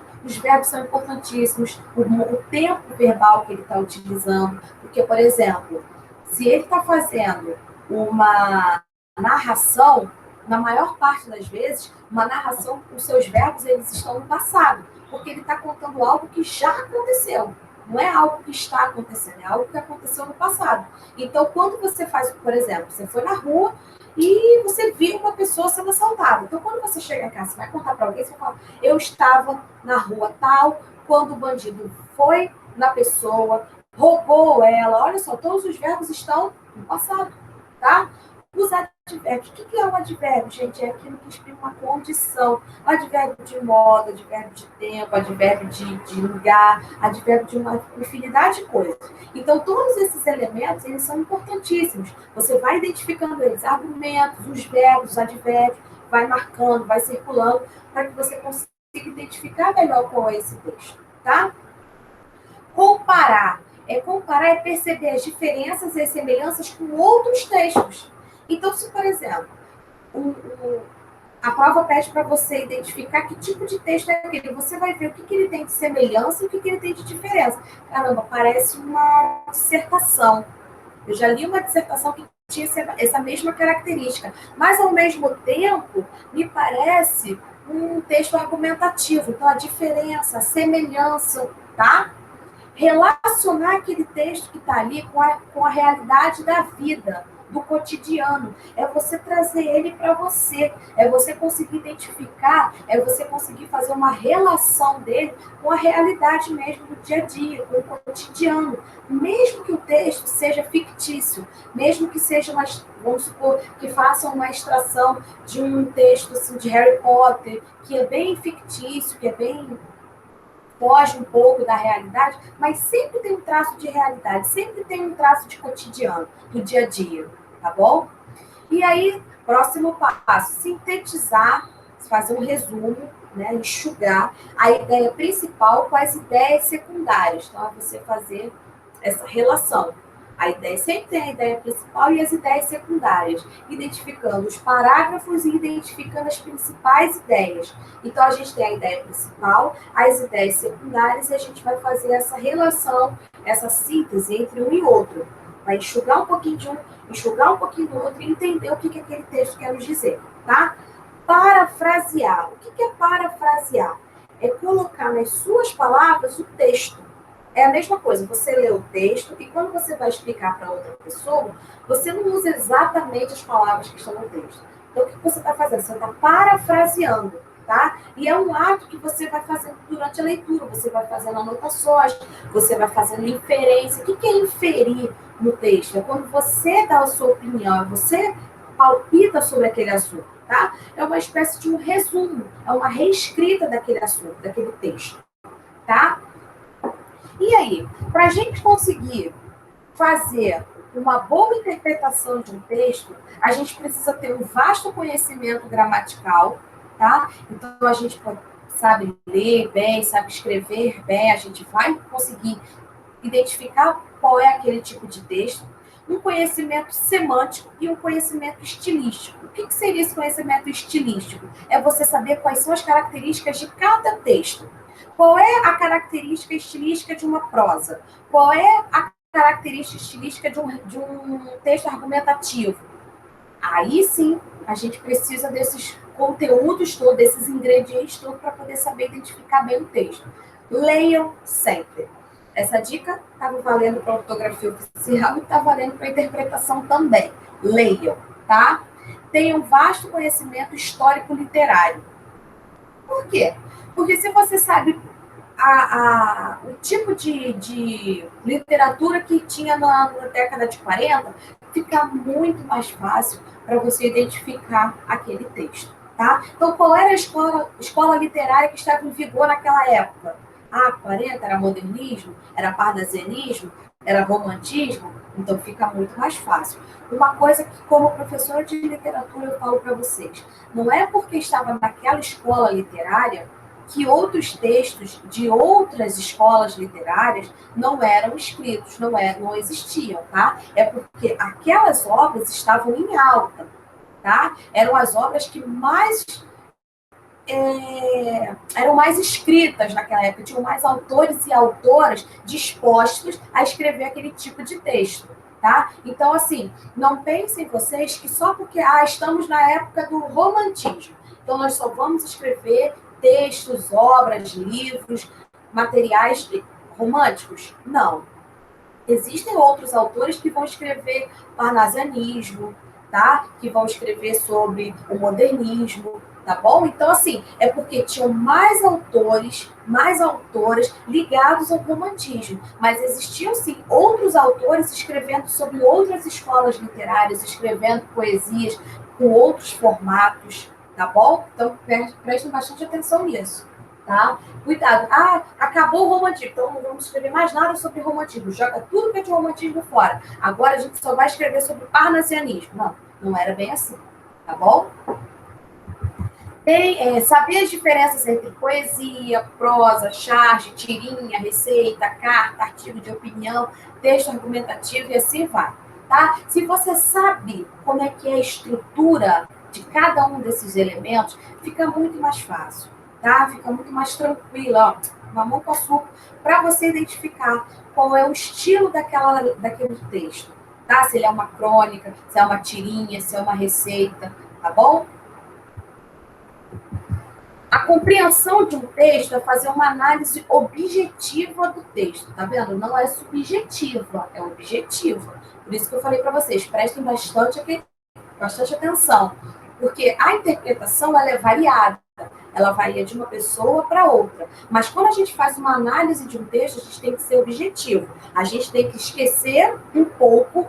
são importantíssimos, o tempo verbal que ele está utilizando, porque, por exemplo, se ele está fazendo uma narração, na maior parte das vezes, uma narração, os seus verbos, eles estão no passado, porque ele está contando algo que já aconteceu. Não é algo que está acontecendo, é algo que aconteceu no passado. Então, quando você faz, por exemplo, você foi na rua e você viu uma pessoa sendo assaltada. Então, quando você chega em casa, você vai contar para alguém, você fala, eu estava na rua tal, quando o bandido foi na pessoa, roubou ela. Olha só, todos os verbos estão no passado, tá? Os advérbios. O que é um advérbio, gente? É aquilo que exprime uma condição. Advérbio de modo, advérbio de tempo, advérbio de lugar, advérbio de uma infinidade de coisas. Então, todos esses elementos, eles são importantíssimos. Você vai identificando eles, argumentos, os verbos, os advérbios, vai marcando, vai circulando, para que você consiga identificar melhor qual é esse texto, tá? Comparar. Comparar é perceber as diferenças e as semelhanças com outros textos. Então, se, por exemplo, a prova pede para você identificar que tipo de texto é aquele, você vai ver o que ele tem de semelhança e o que ele tem de diferença. Caramba, parece uma dissertação. Eu já li uma dissertação que tinha essa mesma característica, mas, ao mesmo tempo, me parece um texto argumentativo. Então, a diferença, a semelhança, tá? Relacionar aquele texto que está ali com a realidade da vida, do cotidiano. É você trazer ele para você. É você conseguir identificar, é você conseguir fazer uma relação dele com a realidade mesmo do dia a dia, com o cotidiano. Mesmo que o texto seja fictício, mesmo que seja vamos supor, que façam uma extração de um texto assim, de Harry Potter, que é bem fictício, que é bem foge um pouco da realidade, mas sempre tem um traço de realidade, sempre tem um traço de cotidiano, do dia a dia, tá bom? E aí, próximo passo, sintetizar, fazer um resumo, né, enxugar a ideia principal com as ideias secundárias. Então, é você fazer essa relação. A ideia sempre tem a ideia principal e as ideias secundárias, identificando os parágrafos e identificando as principais ideias. Então, a gente tem a ideia principal, as ideias secundárias, e a gente vai fazer essa relação, essa síntese entre um e outro. Vai enxugar um pouquinho de um, enxugar um pouquinho do outro e entender o que aquele texto quer nos dizer, tá? Parafrasear. O que é parafrasear? É colocar nas suas palavras o texto. É a mesma coisa, você lê o texto e quando você vai explicar para outra pessoa, você não usa exatamente as palavras que estão no texto. Então, o que você está fazendo? Você está parafraseando, tá? E é um ato que você vai fazendo durante a leitura, você vai fazendo anotações, você vai fazendo inferência. O que é inferir no texto? É quando você dá a sua opinião, você palpita sobre aquele assunto, tá? É uma espécie de um resumo, é uma reescrita daquele assunto, daquele texto, tá? E aí, para a gente conseguir fazer uma boa interpretação de um texto, a gente precisa ter um vasto conhecimento gramatical, tá? Então, a gente sabe ler bem, sabe escrever bem, a gente vai conseguir identificar qual é aquele tipo de texto, um conhecimento semântico e um conhecimento estilístico. O que seria esse conhecimento estilístico? É você saber quais são as características de cada texto. Qual é a característica estilística de uma prosa? Qual é a característica estilística de um texto argumentativo? Aí sim, a gente precisa desses conteúdos todos, desses ingredientes todos, para poder saber identificar bem o texto. Leiam sempre. Essa dica estava valendo para a ortografia oficial e está valendo para a interpretação também. Leiam, tá? Tenham vasto conhecimento histórico-literário. Por quê? Porque se você sabe o tipo de literatura que tinha na década de 40, fica muito mais fácil para você identificar aquele texto, tá? Então, qual era a escola literária que estava em vigor naquela época? 40 era modernismo, era parnasianismo, era romantismo, então fica muito mais fácil. Uma coisa que, como professora de literatura, eu falo para vocês, não é porque estava naquela escola literária que outros textos de outras escolas literárias não eram escritos, não existiam, tá? É porque aquelas obras estavam em alta, tá? Eram as obras que eram mais escritas naquela época, tinham mais autores e autoras dispostos a escrever aquele tipo de texto, tá? Então, assim, não pensem vocês que só porque estamos na época do romantismo, então nós só vamos escrever textos, obras, livros, materiais românticos. Não. Existem outros autores que vão escrever parnasianismo, tá? Que vão escrever sobre o modernismo, tá bom? Então, assim, é porque tinham mais autoras ligados ao romantismo, mas existiam, sim, outros autores escrevendo sobre outras escolas literárias, escrevendo poesias com outros formatos, tá bom? Então, prestem bastante atenção nisso, tá? Cuidado. Acabou o romantismo, então não vamos escrever mais nada sobre romantismo. Joga tudo que é de romantismo fora. Agora a gente só vai escrever sobre parnasianismo. Não, não era bem assim, tá bom? Saber as diferenças entre poesia, prosa, charge, tirinha, receita, carta, artigo de opinião, texto argumentativo e assim vai, tá? Se você sabe como é que é a estrutura de cada um desses elementos, fica muito mais fácil, tá? Fica muito mais tranquilo, ó, mamão com açúcar, para você identificar qual é o estilo daquele texto, tá? Se ele é uma crônica, se é uma tirinha, se é uma receita, tá bom? A compreensão de um texto é fazer uma análise objetiva do texto, tá vendo? Não é subjetiva, é objetiva. Por isso que eu falei para vocês, prestem bastante atenção, porque a interpretação ela é variada, ela varia de uma pessoa para outra. Mas quando a gente faz uma análise de um texto, a gente tem que ser objetivo. A gente tem que esquecer um pouco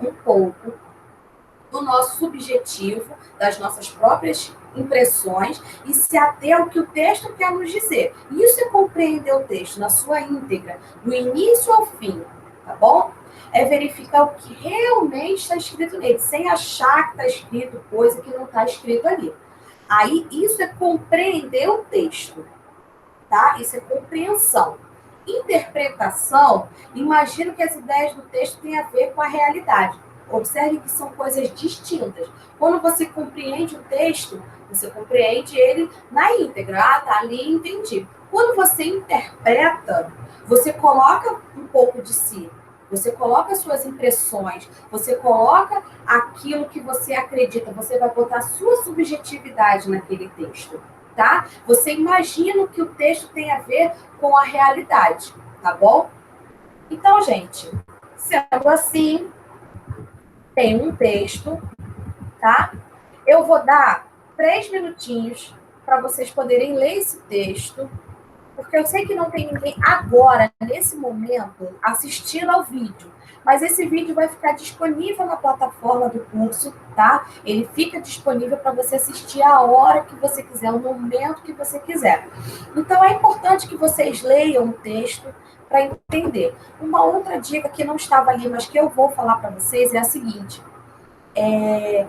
do nosso subjetivo, das nossas próprias impressões e se ater ao que o texto quer nos dizer. Isso é compreender o texto na sua íntegra, do início ao fim, tá bom? É verificar o que realmente está escrito nele, sem achar que está escrito coisa que não está escrito ali. Aí, isso é compreender o texto, tá? Isso é compreensão. Interpretação, imagino que as ideias do texto têm a ver com a realidade. Observe que são coisas distintas. Quando você compreende o texto, você compreende ele na íntegra. Tá ali, entendi. Quando você interpreta, você coloca um pouco de si. Você coloca suas impressões, você coloca aquilo que você acredita, você vai botar sua subjetividade naquele texto, tá? Você imagina o que o texto tem a ver com a realidade, tá bom? Então, gente, sendo assim, tem um texto, tá? Eu vou dar 3 minutinhos para vocês poderem ler esse texto, porque eu sei que não tem ninguém agora, nesse momento, assistindo ao vídeo. Mas esse vídeo vai ficar disponível na plataforma do curso, tá? Ele fica disponível para você assistir a hora que você quiser, o momento que você quiser. Então, é importante que vocês leiam o texto para entender. Uma outra dica que não estava ali, mas que eu vou falar para vocês é a seguinte.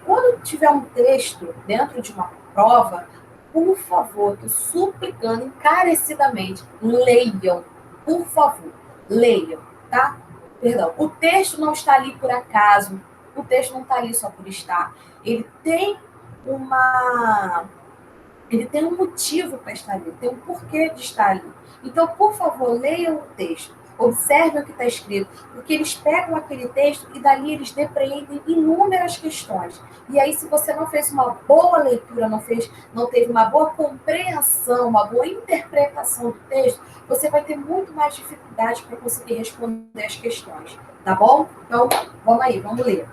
Quando tiver um texto dentro de uma prova, por favor, estou suplicando encarecidamente, leiam, por favor, leiam, tá? Perdão, o texto não está ali por acaso, o texto não está ali só por estar. Uma, ele tem um motivo para estar ali, tem um porquê de estar ali. Então, por favor, leiam o texto, observem o que está escrito, porque eles pegam aquele texto e dali eles depreendem inúmeras questões. E aí, se você não fez uma boa leitura, não teve uma boa compreensão, uma boa interpretação do texto, você vai ter muito mais dificuldade para conseguir responder as questões, tá bom? Então, vamos aí, vamos ler.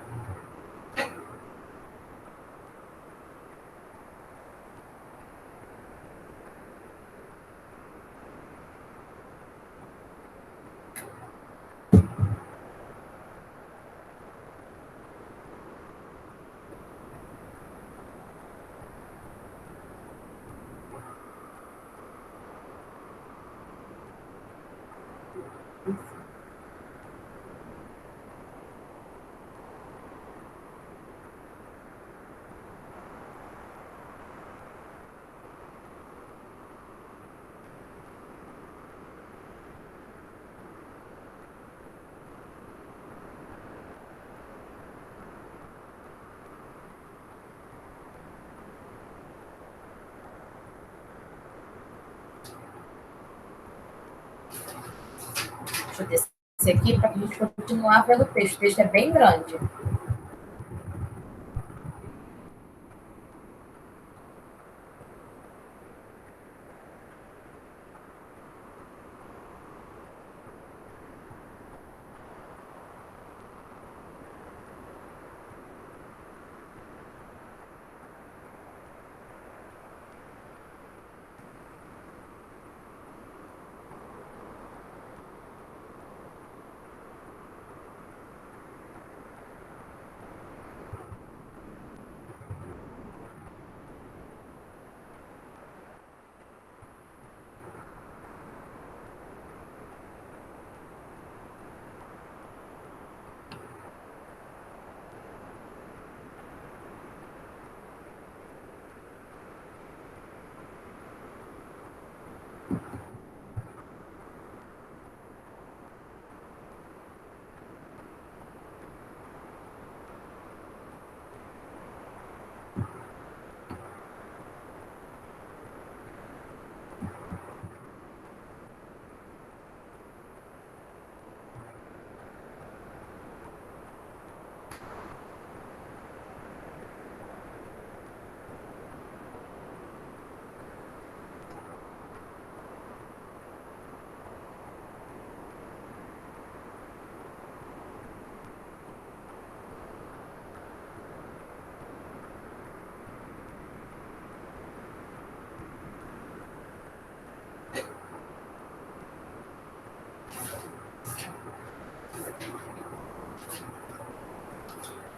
Deixa eu descer aqui para a gente continuar vendo o texto. O texto é bem grande.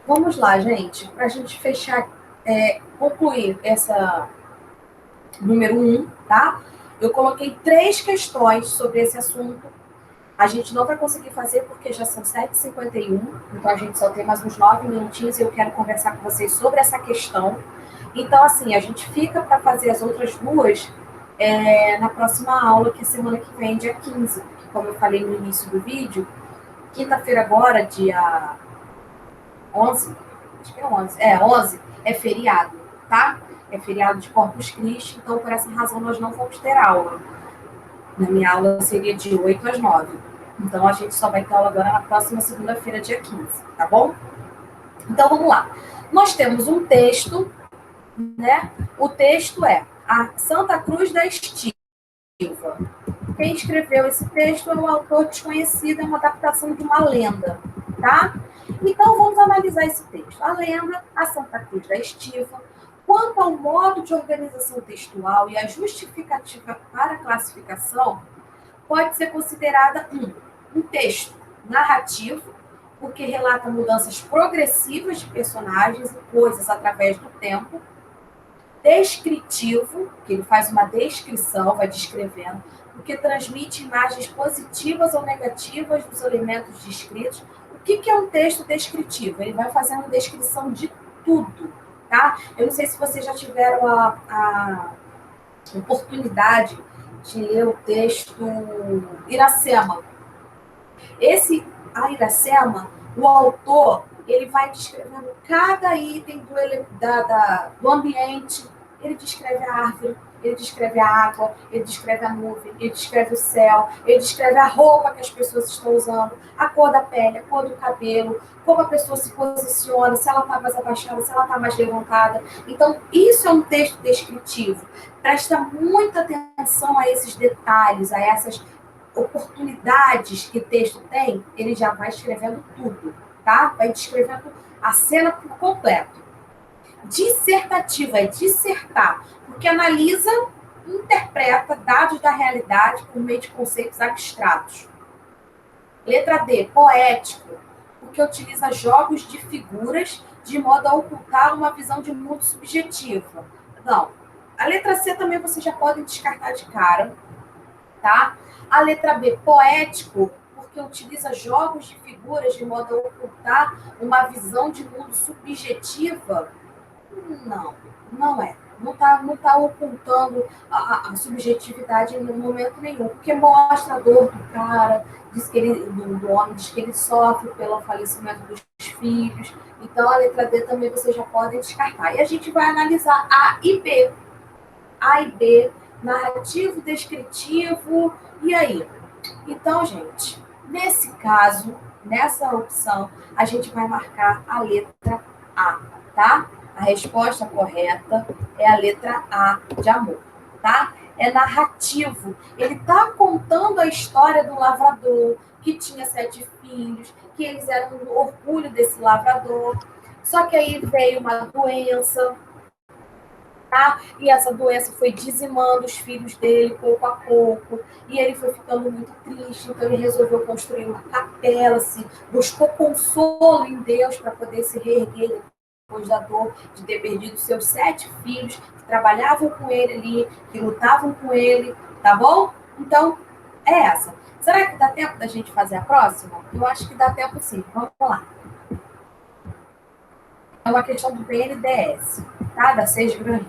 Vamos lá, gente, para a gente fechar, concluir essa número 1, tá? Eu coloquei 3 questões sobre esse assunto. A gente não vai conseguir fazer porque já são 7h51, então a gente só tem mais uns 9 minutinhos e eu quero conversar com vocês sobre essa questão. Então, assim, a gente fica para fazer as outras duas na próxima aula, que é semana que vem, dia 15, que, como eu falei no início do vídeo, quinta-feira agora, dia 11, acho que é 11, 11, é feriado, tá? É feriado de Corpus Christi, então por essa razão nós não vamos ter aula. Na minha aula seria de 8 às 9. Então a gente só vai ter aula agora na próxima segunda-feira, dia 15, tá bom? Então vamos lá. Nós temos um texto, né? O texto é a Santa Cruz da Estiva. Quem escreveu esse texto é um autor desconhecido, é uma adaptação de uma lenda, tá? Então vamos analisar esse texto. A lenda, a Santa Cruz da Estiva, quanto ao modo de organização textual e a justificativa para a classificação, pode ser considerada um texto narrativo, porque relata mudanças progressivas de personagens e coisas através do tempo, descritivo, que ele faz uma descrição, vai descrevendo, porque transmite imagens positivas ou negativas dos elementos descritos. O que é um texto descritivo? Ele vai fazendo descrição de tudo, tá? Eu não sei se vocês já tiveram a oportunidade de ler o texto Iracema. A Iracema, o autor, ele vai descrevendo cada item do ambiente. Ele descreve a árvore, ele descreve a água, ele descreve a nuvem, ele descreve o céu, ele descreve a roupa que as pessoas estão usando, a cor da pele, a cor do cabelo, como a pessoa se posiciona, se ela está mais abaixada, se ela está mais levantada. Então, isso é um texto descritivo. Presta muita atenção a esses detalhes, a essas oportunidades que o texto tem, ele já vai escrevendo tudo, tá? Vai descrevendo a cena por completo. Dissertativa é dissertar, porque analisa e interpreta dados da realidade por meio de conceitos abstratos. Letra D, poético, porque utiliza jogos de figuras de modo a ocultar uma visão de mundo subjetiva. Não. A letra C também vocês já podem descartar de cara, tá? A letra B, poético, porque utiliza jogos de figuras de modo a ocultar uma visão de mundo subjetiva. Não é. Não tá ocultando a subjetividade em momento nenhum, porque mostra a dor do cara, diz que do homem, diz que ele sofre pelo falecimento dos filhos. Então, a letra D também vocês já podem descartar. E a gente vai analisar A e B. A e B, narrativo, descritivo, e aí? Então, gente, Nesse caso, nessa opção, a gente vai marcar a letra A, tá? A resposta correta é a letra A de amor, tá? É narrativo. Ele está contando a história do lavrador, que tinha 7 filhos, que eles eram um orgulho desse lavrador. Só que aí veio uma doença, tá? E essa doença foi dizimando os filhos dele pouco a pouco, e ele foi ficando muito triste, então ele resolveu construir uma capela, assim, buscou consolo em Deus para poder se reerguer depois da dor de ter perdido seus 7 filhos, que trabalhavam com ele ali, que lutavam com ele, tá bom? Então, é essa. Será que dá tempo da gente fazer a próxima? Eu acho que dá tempo sim. Vamos lá. É uma questão do BNDES, tá? Da 6 Gran.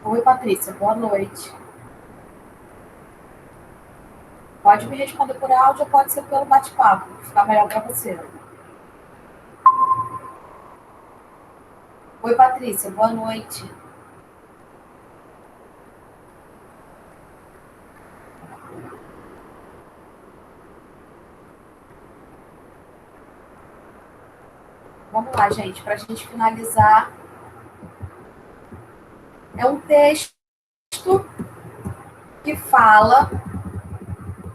Oi, Patrícia, boa noite. Pode me responder por áudio ou pode ser pelo bate-papo, ficar melhor para você. Oi, Patrícia, boa noite. Vamos lá, gente, para a gente finalizar. É um texto que fala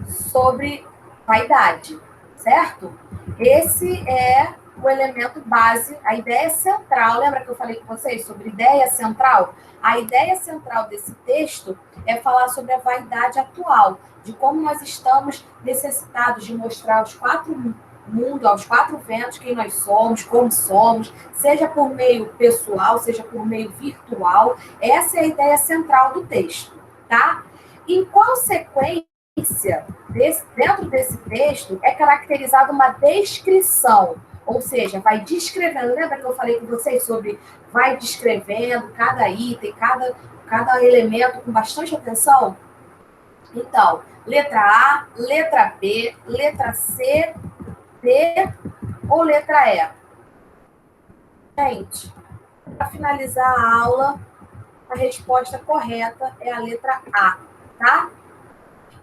sobre vaidade, certo? Esse é o elemento base, a ideia central. Lembra que eu falei com vocês sobre ideia central? A ideia central desse texto é falar sobre a vaidade atual, de como nós estamos necessitados de mostrar aos 4 mundos, aos 4 ventos, quem nós somos, como somos, seja por meio pessoal, seja por meio virtual. Essa é a ideia central do texto, tá? Em consequência, dentro desse texto, é caracterizada uma descrição, ou seja, vai descrevendo. Lembra que eu falei com vocês sobre vai descrevendo cada item, cada elemento com bastante atenção? Então, letra A, letra B, letra C, D ou letra E? Gente, para finalizar a aula, a resposta correta é a letra A, tá?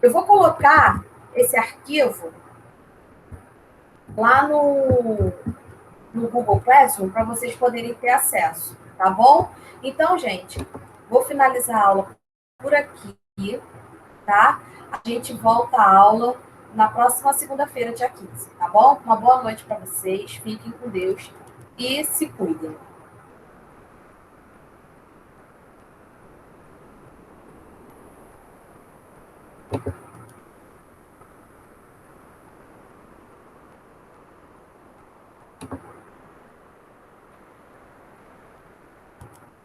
Eu vou colocar esse arquivo lá no Google Classroom para vocês poderem ter acesso, tá bom? Então, gente, vou finalizar a aula por aqui, tá? A gente volta à aula na próxima segunda-feira, dia 15, tá bom? Uma boa noite para vocês, fiquem com Deus e se cuidem.